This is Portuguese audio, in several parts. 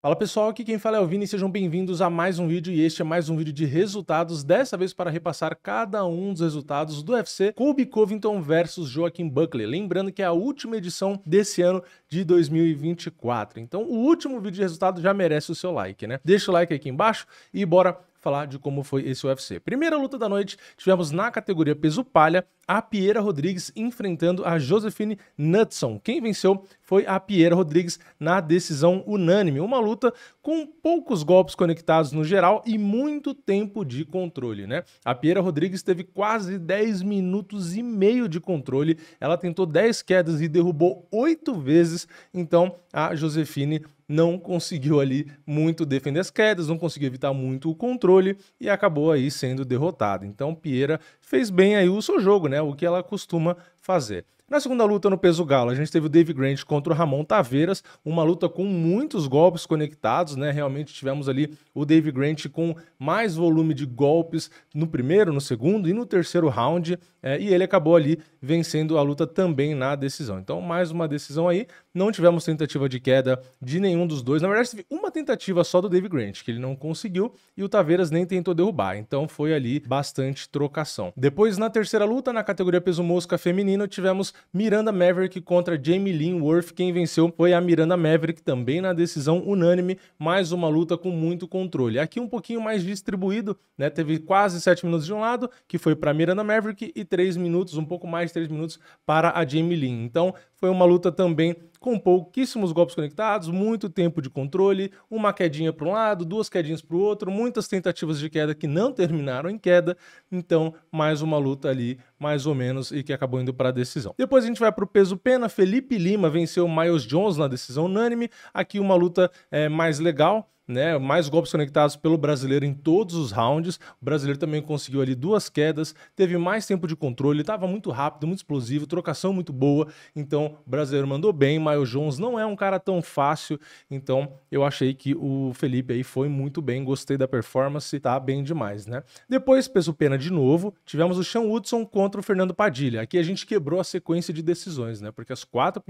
Fala pessoal, aqui quem fala é o Vini, sejam bem-vindos a mais um vídeo e este é mais um vídeo de resultados, dessa vez para repassar cada um dos resultados do UFC Colby Covington versus Joaquin Buckley. Lembrando que é a última edição desse ano de 2024, então o último vídeo de resultado já merece o seu like, né? Deixa o like aqui embaixo e bora falar de como foi esse UFC. Primeira luta da noite, tivemos na categoria peso palha a Piera Rodrigues enfrentando a Josephine Knudson. Quem venceu foi a Piera Rodrigues na decisão unânime. Uma luta com poucos golpes conectados no geral e muito tempo de controle, né? A Piera Rodrigues teve quase 10 minutos e meio de controle. Ela tentou 10 quedas e derrubou 8 vezes. Então a Josephine não conseguiu ali muito defender as quedas, não conseguiu evitar muito o controle e acabou aí sendo derrotada. Então Piera fez bem aí o seu jogo, né? O que ela costuma fazer. Na segunda luta no peso galo, a gente teve o Dave Grant contra o Ramon Taveras, uma luta com muitos golpes conectados, né? Realmente tivemos ali o Dave Grant com mais volume de golpes no primeiro, no segundo e no terceiro round, e ele acabou ali vencendo a luta também na decisão. Então, mais uma decisão aí, não tivemos tentativa de queda de nenhum dos dois. Na verdade, teve uma tentativa só do Dave Grant, que ele não conseguiu, e o Taveras nem tentou derrubar. Então, foi ali bastante trocação. Depois, na terceira luta, na categoria peso mosca feminino, tivemos Miranda Maverick contra Jamie Lynn Worth. Quem venceu foi a Miranda Maverick, também na decisão unânime, mais uma luta com muito controle. Aqui um pouquinho mais distribuído, né? Teve quase 7 minutos de um lado, que foi para Miranda Maverick, e 3 minutos, um pouco mais de 3 minutos para a Jamie Lynn. Então, foi uma luta também com pouquíssimos golpes conectados, muito tempo de controle, uma quedinha para um lado, duas quedinhas para o outro, muitas tentativas de queda que não terminaram em queda, então mais uma luta ali, mais ou menos, e que acabou indo para a decisão. Depois a gente vai para o peso pena, Felipe Lima venceu o Miles Jones na decisão unânime, aqui uma luta mais legal, né, mais golpes conectados pelo brasileiro em todos os rounds. O brasileiro também conseguiu ali 2 quedas, teve mais tempo de controle, estava muito rápido, muito explosivo, trocação muito boa, então o brasileiro mandou bem. Miles Jones não é um cara tão fácil, então eu achei que o Felipe aí foi muito bem, gostei da performance, tá bem demais, né? Depois, peso pena de novo, tivemos o Sean Woodson contra o Fernando Padilha. Aqui a gente quebrou a sequência de decisões, né, porque as 4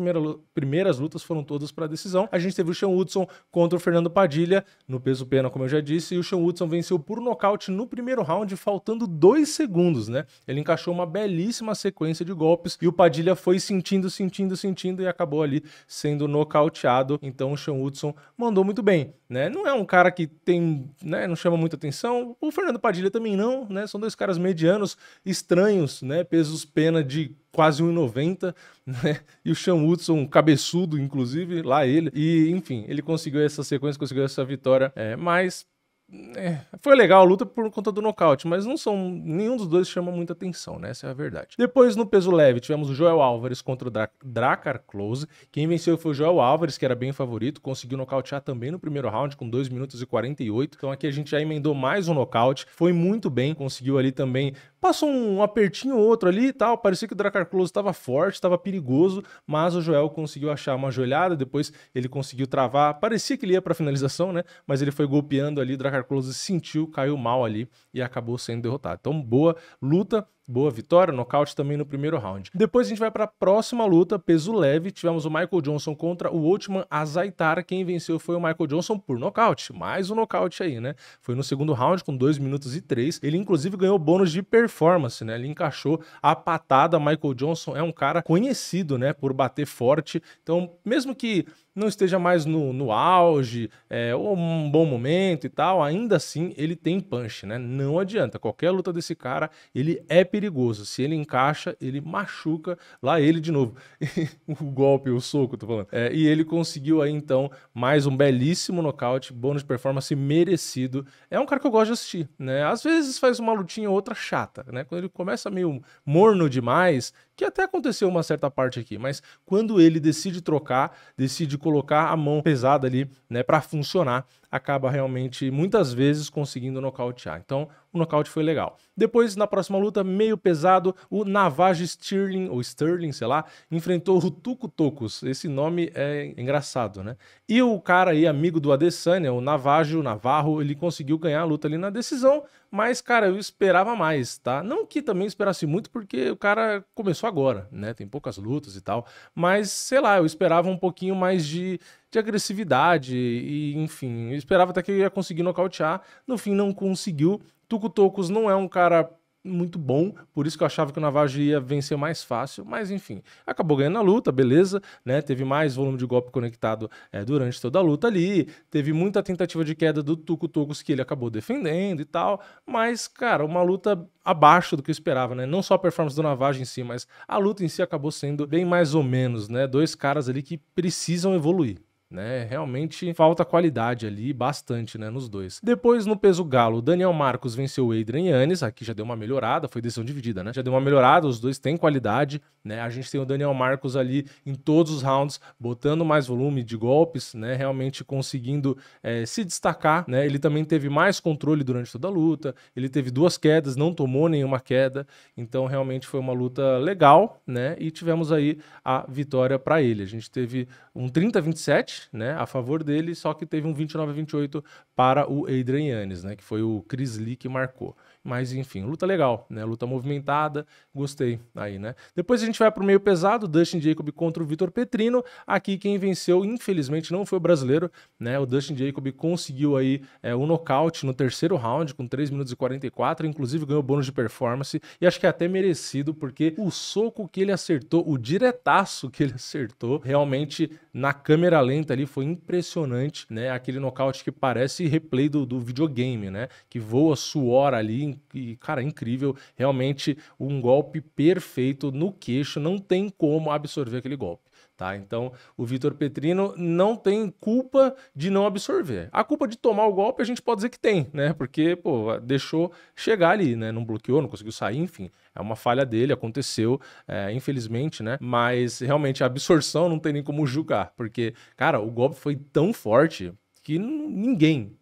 primeiras lutas foram todas para decisão. A gente teve o Sean Woodson contra o Fernando Padilha no peso pena, como eu já disse, e o Sean Woodson venceu por nocaute no primeiro round, faltando 2 segundos, né? Ele encaixou uma belíssima sequência de golpes e o Padilha foi sentindo e acabou ali sendo nocauteado. Então o Sean Woodson mandou muito bem, né? Não é um cara que tem, né, não chama muita atenção. O Fernando Padilha também não, né? São 2 caras medianos, estranhos, né? Pesos pena de quase 1,90, né? E o Sean Woodson, cabeçudo, inclusive, lá ele. E, enfim, ele conseguiu essa sequência, conseguiu essa vitória, mas foi legal a luta por conta do nocaute, mas nenhum dos dois chama muita atenção, né? Essa é a verdade. Depois, no peso leve, tivemos o Joel Álvares contra o Drakkar Klose. Quem venceu foi o Joel Álvares, que era bem favorito, conseguiu nocautear também no primeiro round, com 2 minutos e 48. Então aqui a gente já emendou mais um nocaute, foi muito bem, conseguiu ali também, passou um apertinho ou outro ali e tal, parecia que o Drakkar Klose estava forte, estava perigoso, mas o Joel conseguiu achar uma joelhada, depois ele conseguiu travar, parecia que ele ia para finalização, né? Mas ele foi golpeando ali, o Drakkar Klose sentiu, caiu mal ali e acabou sendo derrotado. Então, boa luta, boa vitória, nocaute também no primeiro round. Depois a gente vai para a próxima luta, peso leve. Tivemos o Michael Johnson contra o Ottman Azaitar. Quem venceu foi o Michael Johnson por nocaute. Mais um nocaute aí, né? Foi no segundo round com 2 minutos e 3. Ele inclusive ganhou bônus de performance, né? Ele encaixou a patada. Michael Johnson é um cara conhecido, né, por bater forte. Então, mesmo que não esteja mais no auge, ou um bom momento e tal, ainda assim ele tem punch, né? Não adianta, qualquer luta desse cara, ele é perigoso. Se ele encaixa, ele machuca lá ele de novo. O golpe, o soco, tô falando. E ele conseguiu aí então mais um belíssimo nocaute, bônus de performance merecido. É um cara que eu gosto de assistir, né? Às vezes faz uma lutinha ou outra chata, né? Quando ele começa meio morno demais, que até aconteceu uma certa parte aqui, mas quando ele decide trocar, decide colocar a mão pesada ali, né, para funcionar, acaba realmente muitas vezes conseguindo nocautear. Então, o nocaute foi legal. Depois, na próxima luta, meio pesado, o Navage Sterling, ou Sterling, sei lá, enfrentou o Tuco Tocos. Esse nome é engraçado, né? E o cara aí, amigo do Adesanya, o Navajo, o Navarro, ele conseguiu ganhar a luta ali na decisão, mas, cara, eu esperava mais, tá? Não que também esperasse muito, porque o cara começou agora, né? Tem poucas lutas e tal, mas, sei lá, eu esperava um pouquinho mais de agressividade e, enfim, eu esperava até que eu ia conseguir nocautear, no fim não conseguiu. Tuco Tocos não é um cara muito bom, por isso que eu achava que o Navajo ia vencer mais fácil, mas enfim, acabou ganhando a luta, beleza, né? Teve mais volume de golpe conectado durante toda a luta ali, teve muita tentativa de queda do Tuco Tocos que ele acabou defendendo e tal, mas, cara, uma luta abaixo do que eu esperava, né? Não só a performance do Navajo em si, mas a luta em si acabou sendo bem mais ou menos, né? Dois caras ali que precisam evoluir, né? Realmente falta qualidade ali, bastante, né, nos dois. Depois, no peso galo, Daniel Marcos venceu o Adrian Yanez, aqui já deu uma melhorada, foi decisão dividida, né? Já deu uma melhorada, os dois têm qualidade, né? A gente tem o Daniel Marcos ali em todos os rounds, botando mais volume de golpes, né? Realmente conseguindo se destacar, né? Ele também teve mais controle durante toda a luta, ele teve 2 quedas, não tomou nenhuma queda, então realmente foi uma luta legal, né? E tivemos aí a vitória para ele. A gente teve um 30-27, né, a favor dele, só que teve um 29-28 para o Adrian Yanez, né, que foi o Chris Lee que marcou. Mas enfim, luta legal, né, luta movimentada, gostei aí, né. Depois a gente vai para o meio pesado, Dustin Jacob contra o Vitor Petrino. Aqui quem venceu, infelizmente, não foi o brasileiro, né, o Dustin Jacob conseguiu aí o nocaute no terceiro round com 3 minutos e 44, inclusive ganhou bônus de performance e acho que é até merecido, porque o soco que ele acertou, o diretaço que ele acertou, realmente na câmera lenta ali foi impressionante, né? Aquele nocaute que parece replay do videogame, né? Que voa suor ali e, cara, incrível. Realmente um golpe perfeito no queixo, não tem como absorver aquele golpe. Tá? Então, o Vitor Petrino não tem culpa de não absorver. A culpa de tomar o golpe a gente pode dizer que tem, né? Porque, pô, deixou chegar ali, né? Não bloqueou, não conseguiu sair, enfim. É uma falha dele, aconteceu, infelizmente, né? Mas, realmente, a absorção não tem nem como julgar. Porque, cara, o golpe foi tão forte que ninguém,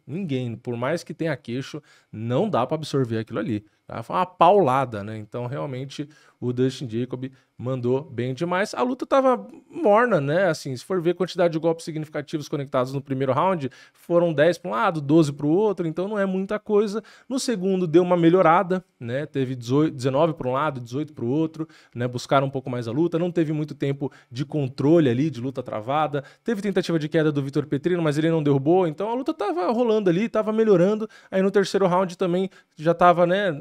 por mais que tenha queixo, não dá para absorver aquilo ali. Tá? Foi uma paulada, né? Então, realmente, o Dustin Jacob mandou bem demais. A luta tava morna, né? Assim, se for ver a quantidade de golpes significativos conectados no primeiro round, foram 10 para um lado, 12 para o outro, então não é muita coisa. No segundo deu uma melhorada, né? Teve 19 para um lado, 18 para o outro, né? Buscaram um pouco mais a luta, não teve muito tempo de controle ali, de luta travada. Teve tentativa de queda do Vitor Petrino, mas ele não derrubou, então a luta tava rolando ali, tava melhorando. Aí no terceiro round também já tava, né,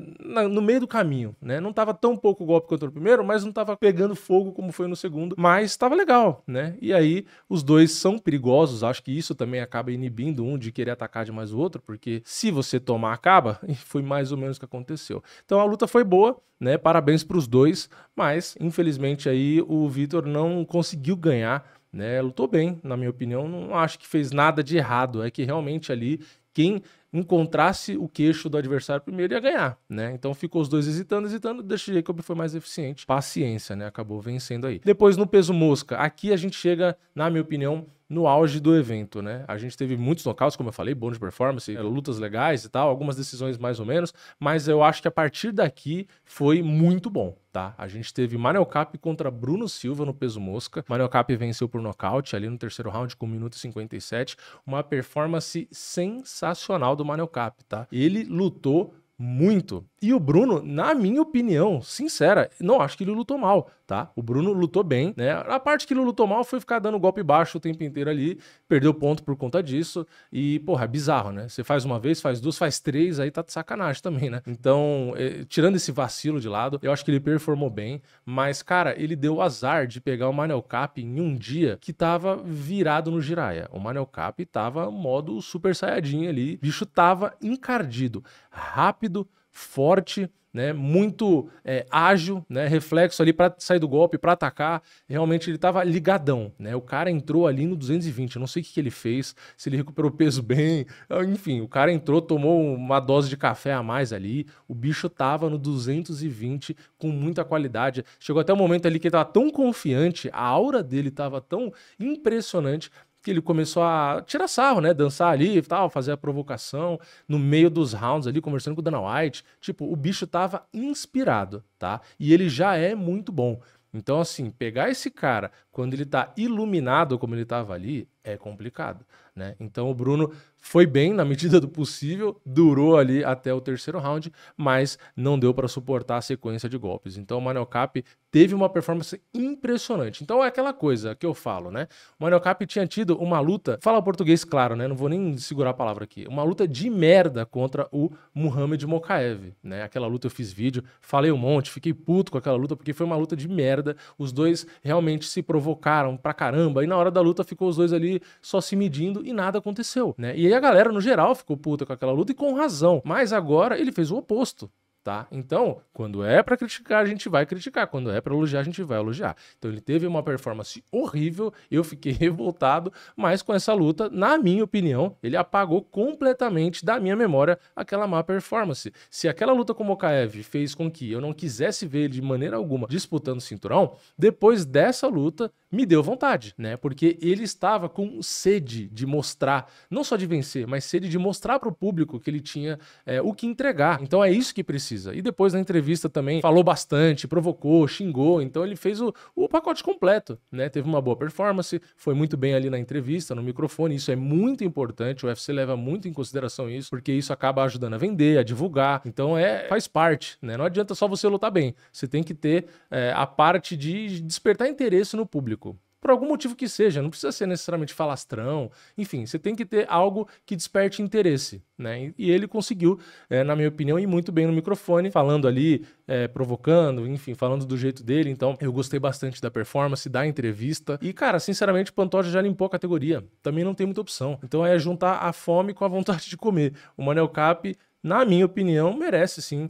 no meio do caminho, né? Não tava tão pouco golpe contra o primeiro, mas não tava pegando fogo como foi no segundo, mas tava legal, né? E aí os dois são perigosos, acho que isso também acaba inibindo um de querer atacar demais o outro, porque se você tomar, acaba, e foi mais ou menos o que aconteceu. Então a luta foi boa, né? Parabéns para os dois, mas infelizmente aí o Vitor não conseguiu ganhar, né? Lutou bem, na minha opinião, não acho que fez nada de errado, é que realmente ali quem encontrasse o queixo do adversário primeiro ia ganhar, né? Então ficou os dois hesitando, o Dustin Jacob foi mais eficiente. Paciência, né? Acabou vencendo aí. Depois no peso mosca, aqui a gente chega, na minha opinião, no auge do evento, né? A gente teve muitos nocautes, como eu falei, bônus de performance, lutas legais e tal, algumas decisões mais ou menos, mas eu acho que a partir daqui foi muito bom, tá? A gente teve Manel Kape contra Bruno Silva no peso mosca. Manel Kape venceu por nocaute ali no terceiro round com 1 minuto e 57, uma performance sensacional do Manel Kape, tá? Ele lutou muito. E o Bruno, na minha opinião, sincera, não acho que ele lutou mal, tá? O Bruno lutou bem, né? A parte que ele lutou mal foi ficar dando golpe baixo o tempo inteiro ali, perdeu ponto por conta disso e, porra, é bizarro, né? Você faz uma vez, faz duas, faz três, aí tá de sacanagem também, né? Então, tirando esse vacilo de lado, eu acho que ele performou bem, mas, cara, ele deu azar de pegar o Manel Kape em um dia que tava virado no Jiraiya. O Manel Kape tava modo Super Saiyajin ali, o bicho tava encardido, rápido, forte, né, muito ágil, né, reflexo ali para sair do golpe, para atacar. Realmente ele tava ligadão, né? O cara entrou ali no 220, eu não sei o que ele fez, se ele recuperou peso bem, enfim, o cara entrou, tomou uma dose de café a mais ali, o bicho tava no 220 com muita qualidade. Chegou até o momento ali que ele tava tão confiante, a aura dele tava tão impressionante que ele começou a tirar sarro, né? Dançar ali e tal, fazer a provocação no meio dos rounds ali, conversando com o Dana White. Tipo, o bicho tava inspirado, tá? E ele já é muito bom. Então, assim, pegar esse cara quando ele tá iluminado como ele tava ali é complicado, né? Então o Bruno foi bem na medida do possível, durou ali até o terceiro round, mas não deu para suportar a sequência de golpes. Então o Manel Kape teve uma performance impressionante. Então é aquela coisa que eu falo, né? O Manel Kape tinha tido uma luta, fala o português claro, né? Não vou nem segurar a palavra aqui. Uma luta de merda contra o Muhammad Mokaev, né? Aquela luta eu fiz vídeo, falei um monte, fiquei puto com aquela luta porque foi uma luta de merda. Os dois realmente se provocaram pra caramba e na hora da luta ficou os dois ali só se medindo e nada aconteceu, né? E aí a galera no geral ficou puta com aquela luta e com razão. Mas agora ele fez o oposto. Tá? Então, quando é pra criticar, a gente vai criticar. Quando é pra elogiar, a gente vai elogiar. Então ele teve uma performance horrível, eu fiquei revoltado, mas com essa luta, na minha opinião, ele apagou completamente da minha memória aquela má performance. Se aquela luta com o Mokaev fez com que eu não quisesse ver ele de maneira alguma disputando o cinturão, depois dessa luta me deu vontade, né? Porque ele estava com sede de mostrar, não só de vencer, mas sede de mostrar pro público que ele tinha o que entregar. Então é isso que precisa. E depois na entrevista também falou bastante, provocou, xingou, então ele fez o pacote completo, né? Teve uma boa performance, foi muito bem ali na entrevista, no microfone, isso é muito importante, o UFC leva muito em consideração isso, porque isso acaba ajudando a vender, a divulgar, então faz parte, né? Não adianta só você lutar bem, você tem que ter a parte de despertar interesse no público. Por algum motivo que seja, não precisa ser necessariamente falastrão, enfim, você tem que ter algo que desperte interesse, né? E ele conseguiu, na minha opinião, ir muito bem no microfone, falando ali, provocando, enfim, falando do jeito dele. Então, eu gostei bastante da performance, da entrevista. E, cara, sinceramente, o Pantoja já limpou a categoria. Também não tem muita opção. Então, é juntar a fome com a vontade de comer. O Manel Kape, na minha opinião, merece sim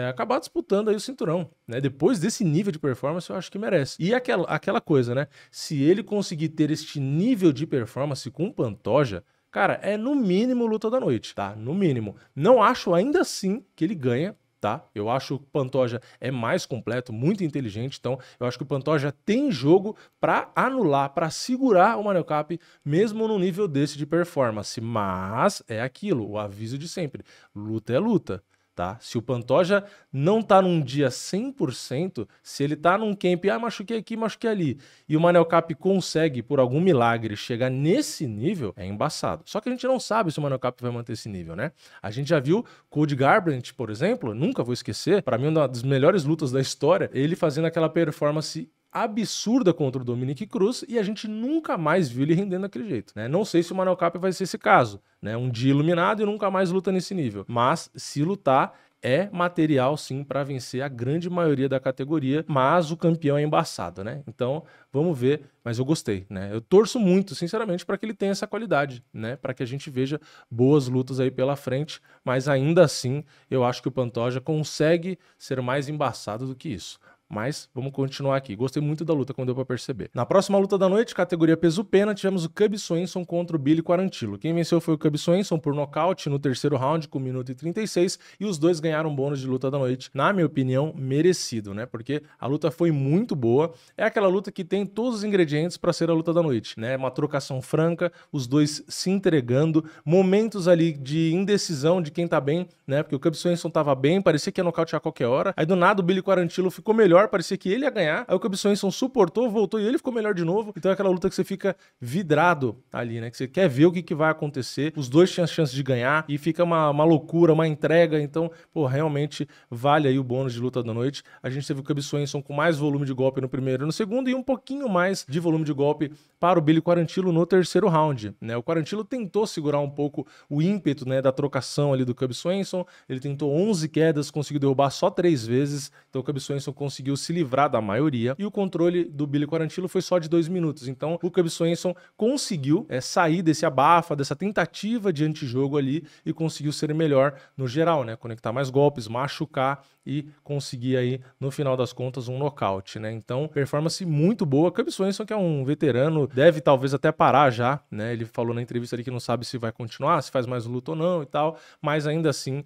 acabar disputando aí o cinturão, né? Depois desse nível de performance, eu acho que merece. E aquela coisa, né? Se ele conseguir ter este nível de performance com o Pantoja, cara, é no mínimo luta da noite, tá? No mínimo. Não acho ainda assim que ele ganha, tá? Eu acho que o Pantoja é mais completo, muito inteligente, então eu acho que o Pantoja tem jogo para anular, para segurar o Manel Kape, mesmo no nível desse de performance, mas é aquilo, o aviso de sempre, luta é luta. Tá? Se o Pantoja não tá num dia 100%, se ele tá num camp, machuquei aqui, machuquei ali, e o Manel Kape consegue, por algum milagre, chegar nesse nível, é embaçado. Só que a gente não sabe se o Manel Kape vai manter esse nível, né? A gente já viu Cody Garbrandt, por exemplo, nunca vou esquecer, para mim uma das melhores lutas da história, ele fazendo aquela performance absurda contra o Dominick Cruz e a gente nunca mais viu ele rendendo daquele jeito, né? Não sei se o Manel Kape vai ser esse caso, né? Um dia iluminado e nunca mais luta nesse nível, mas se lutar é material sim para vencer a grande maioria da categoria, mas o campeão é embaçado, né? Então, vamos ver, mas eu gostei, né? Eu torço muito, sinceramente, para que ele tenha essa qualidade, né? Para que a gente veja boas lutas aí pela frente, mas ainda assim, eu acho que o Pantoja consegue ser mais embaçado do que isso. Mas vamos continuar aqui. Gostei muito da luta, como deu pra perceber. Na próxima luta da noite, categoria peso-pena, tivemos o Cub Swanson contra o Billy Quarantillo. Quem venceu foi o Cub Swanson por nocaute no terceiro round, com 1 minuto e 36, e os dois ganharam bônus de luta da noite, na minha opinião, merecido, né? Porque a luta foi muito boa. É aquela luta que tem todos os ingredientes para ser a luta da noite, né? Uma trocação franca, os dois se entregando, momentos ali de indecisão de quem tá bem, né? Porque o Cub Swanson tava bem, parecia que ia nocautear a qualquer hora. Aí do nada o Billy Quarantillo ficou melhor, parecia que ele ia ganhar, aí o Cub Swanson suportou, voltou e ele ficou melhor de novo. Então é aquela luta que você fica vidrado ali, né? Que você quer ver o que vai acontecer. Os dois tinham chance de ganhar e fica uma loucura, uma entrega. Então, pô, realmente vale aí o bônus de luta da noite. A gente teve o Cub Swanson com mais volume de golpe no primeiro e no segundo e um pouquinho mais de volume de golpe para o Billy Quarantillo no terceiro round, né? O Quarantillo tentou segurar um pouco o ímpeto, né, da trocação ali do Cub Swanson. Ele tentou 11 quedas, conseguiu derrubar só 3 vezes. Então o Cub Swanson conseguiu se livrar da maioria e o controle do Billy Quarantillo foi só de 2 minutos. Então o Cub Swanson conseguiu sair desse abafa, dessa tentativa de antijogo ali e conseguiu ser melhor no geral, né? Conectar mais golpes, machucar e conseguir aí, no final das contas, um nocaute, né? Então, performance muito boa. Cub Swanson, que é um veterano, deve talvez até parar já, né? Ele falou na entrevista ali que não sabe se vai continuar, se faz mais luta ou não e tal, mas ainda assim,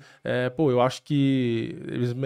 pô, eu acho que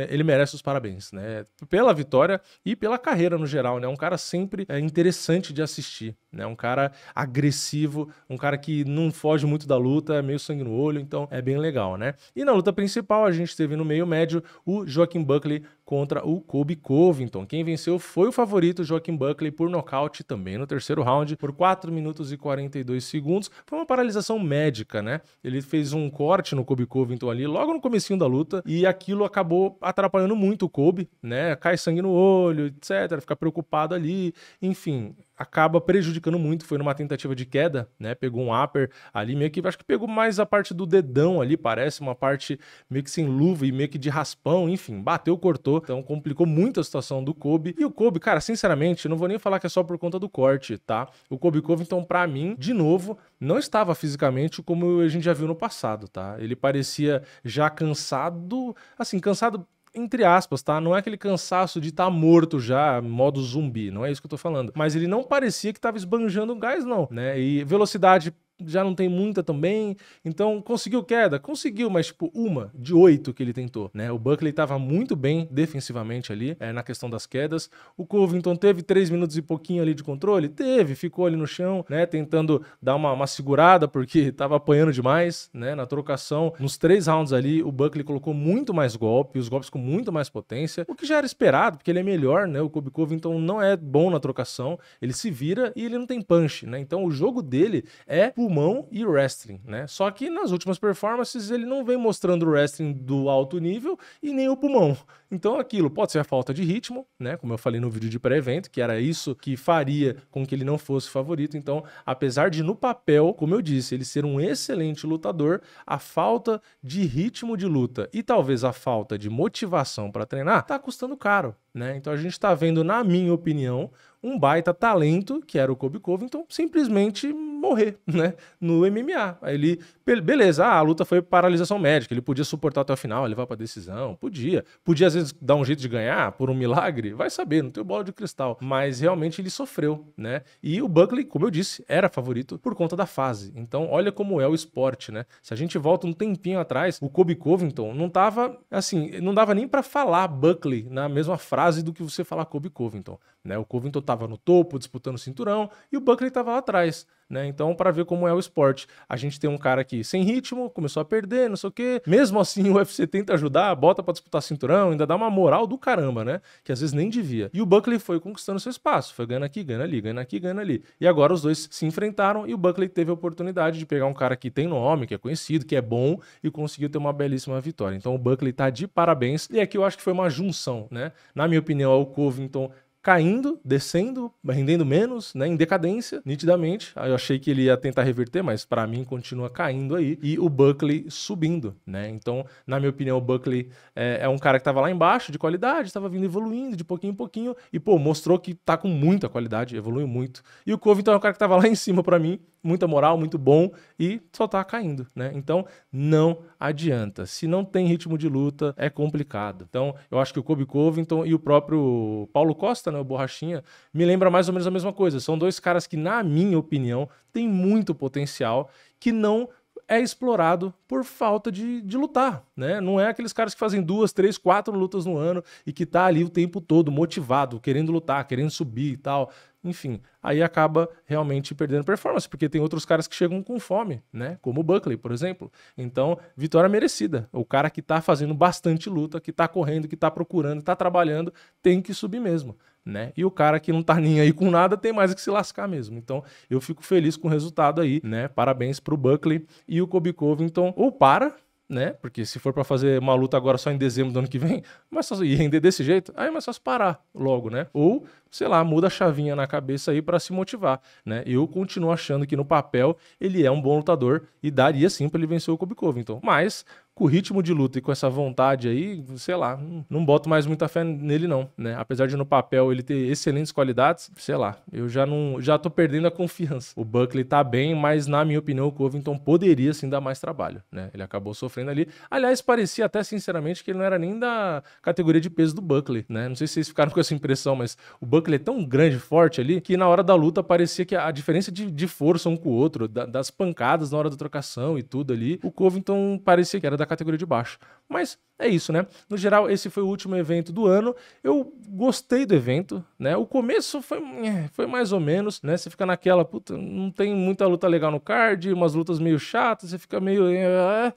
ele merece os parabéns, né? Pela vitória e pela carreira no geral, né? Um cara sempre interessante de assistir, né? Um cara agressivo, um cara que não foge muito da luta, é meio sangue no olho, então é bem legal, né? E na luta principal a gente teve no meio médio o Joaquin Buckley contra o Colby Covington. Quem venceu foi o favorito Joaquin Buckley por nocaute também no terceiro round por 4 minutos e 42 segundos. Foi uma paralisação médica, né? Ele fez um corte no Colby Covington ali logo no comecinho da luta e aquilo acabou atrapalhando muito o Colby, né? Cai sangue no olho, etc. Fica preocupado ali, enfim, acaba prejudicando muito. Foi numa tentativa de queda, né? Pegou um upper ali, meio que acho que pegou mais a parte do dedão ali, parece uma parte meio que sem luva e meio que de raspão, enfim, bateu, cortou, então complicou muito a situação do Colby. E o Colby, cara, sinceramente, não vou nem falar que é só por conta do corte, tá? O Colby Covington, pra mim, de novo, não estava fisicamente como a gente já viu no passado, tá? Ele parecia já cansado, assim, cansado entre aspas, tá? Não é aquele cansaço de estar morto já, modo zumbi, não é isso que eu tô falando. Mas ele não parecia que tava esbanjando gás, não, né? E velocidade já não tem muita também, então conseguiu queda? Conseguiu, mas tipo, uma de 8 que ele tentou, né? O Buckley tava muito bem defensivamente ali, na questão das quedas. O Covington teve 3 minutos e pouquinho ali de controle? Teve, ficou ali no chão, né? Tentando dar uma segurada, porque tava apanhando demais, né? Na trocação, nos 3 rounds ali, o Buckley colocou muito mais golpe, os golpes com muito mais potência, o que já era esperado, porque ele é melhor, né? O Colby Covington não é bom na trocação, ele se vira e ele não tem punch, né? Então o jogo dele é pulmão e wrestling, né? Só que nas últimas performances ele não vem mostrando o wrestling do alto nível e nem o pulmão. Então aquilo pode ser a falta de ritmo, né? Como eu falei no vídeo de pré-evento, que era isso que faria com que ele não fosse favorito. Então, apesar de no papel, como eu disse, ele ser um excelente lutador, a falta de ritmo de luta e talvez a falta de motivação para treinar tá custando caro, né? Então a gente tá vendo, na minha opinião, um baita talento, que era o Colby Covington, simplesmente morrer, né, no MMA. Aí ele, beleza, a luta foi paralisação médica, ele podia suportar até o final, levar pra decisão, podia às vezes dar um jeito de ganhar por um milagre, vai saber, não tem bola de cristal, mas realmente ele sofreu, né, e o Buckley, como eu disse, era favorito por conta da fase. Então olha como é o esporte, né, se a gente volta um tempinho atrás, o Colby Covington não tava, assim, não dava nem pra falar Buckley na mesma frase do que você falar Colby Covington, né, o Covington tava no topo, disputando o cinturão, e o Buckley tava lá atrás, né? Então, para ver como é o esporte, a gente tem um cara aqui sem ritmo, começou a perder, não sei o quê. Mesmo assim, o UFC tenta ajudar, bota para disputar cinturão, ainda dá uma moral do caramba, né? Que às vezes nem devia. E o Buckley foi conquistando seu espaço, foi ganhando aqui, ganhando ali, ganhando aqui, ganhando ali. E agora os dois se enfrentaram e o Buckley teve a oportunidade de pegar um cara que tem nome, que é conhecido, que é bom e conseguiu ter uma belíssima vitória. Então, o Buckley tá de parabéns. E aqui eu acho que foi uma junção, né? Na minha opinião, é o Covington caindo, descendo, rendendo menos, né, em decadência, nitidamente. Aí eu achei que ele ia tentar reverter, mas para mim continua caindo aí. E o Buckley subindo, né? Então, na minha opinião, o Buckley é um cara que tava lá embaixo de qualidade, tava vindo evoluindo de pouquinho em pouquinho e, pô, mostrou que tá com muita qualidade, evoluiu muito. E o Covington é um cara que tava lá em cima para mim, muita moral, muito bom e só tá caindo, né? Então, não adianta. Se não tem ritmo de luta, é complicado. Então, eu acho que o Colby Covington e o próprio Paulo Costa, né, o Borrachinha, me lembra mais ou menos a mesma coisa. São dois caras que, na minha opinião, têm muito potencial, que não é explorado por falta de lutar, né? Não é aqueles caras que fazem 2, 3, 4 lutas no ano e que tá ali o tempo todo motivado, querendo lutar, querendo subir e tal. Enfim, aí acaba realmente perdendo performance, porque tem outros caras que chegam com fome, né? Como o Buckley, por exemplo. Então, vitória merecida. O cara que tá fazendo bastante luta, que tá correndo, que tá procurando, que tá trabalhando, tem que subir mesmo, né? E o cara que não tá nem aí com nada tem mais que se lascar mesmo. Então, eu fico feliz com o resultado aí, né? Parabéns pro Buckley e o Colby Covington. Ou para, né? Porque se for para fazer uma luta agora só em dezembro do ano que vem, mas só ir render desse jeito, aí é mais só parar logo, né? Ou, sei lá, muda a chavinha na cabeça aí para se motivar, né? Eu continuo achando que no papel ele é um bom lutador e daria sim para ele vencer o Colby Covington, mas com o ritmo de luta e com essa vontade aí, sei lá, não boto mais muita fé nele não, né? Apesar de no papel ele ter excelentes qualidades, sei lá, eu já tô perdendo a confiança. O Buckley tá bem, mas na minha opinião o Covington poderia sim dar mais trabalho, né? Ele acabou sofrendo ali. Aliás, parecia até sinceramente que ele não era nem da categoria de peso do Buckley, né? Não sei se vocês ficaram com essa impressão, mas o Buckley é tão grande e forte ali que na hora da luta parecia que a diferença de força um com o outro, das pancadas na hora da trocação e tudo ali, o Covington parecia que era da categoria de baixo. mas é isso, né? No geral, esse foi o último evento do ano. Eu gostei do evento, né? O começo foi mais ou menos, né? Você fica naquela, puta, não tem muita luta legal no card, umas lutas meio chatas, você fica meio...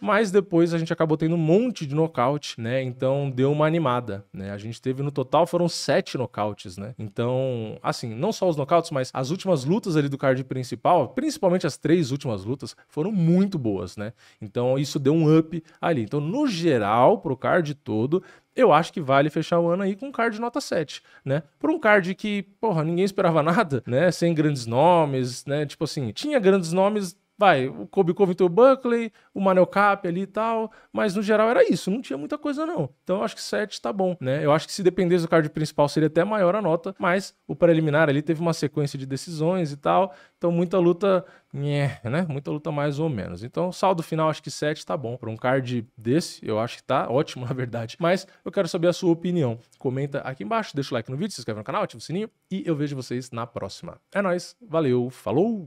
Mas depois a gente acabou tendo um monte de nocaute, né? Então deu uma animada, né? A gente teve no total, foram 7 nocautes, né? Então, assim, não só os nocautes, mas as últimas lutas ali do card principal, principalmente as 3 últimas lutas, foram muito boas, né? Então isso deu um up ali. Então, no geral, pro card todo, eu acho que vale fechar o ano aí com um card nota 7, né? Por um card que, porra, ninguém esperava nada, né? Sem grandes nomes, né? Tipo assim, tinha grandes nomes, vai, o Colby Covington e o Buckley, o Manel Kape ali e tal, mas no geral era isso, não tinha muita coisa não. Então eu acho que 7 tá bom, né? Eu acho que se dependesse do card principal seria até maior a nota, mas o preliminar ali teve uma sequência de decisões e tal, então muita luta, né? Muita luta mais ou menos. Então saldo final acho que 7 tá bom. Para um card desse, eu acho que tá ótimo, na verdade. Mas eu quero saber a sua opinião. Comenta aqui embaixo, deixa o like no vídeo, se inscreve no canal, ativa o sininho e eu vejo vocês na próxima. É nóis, valeu, falou!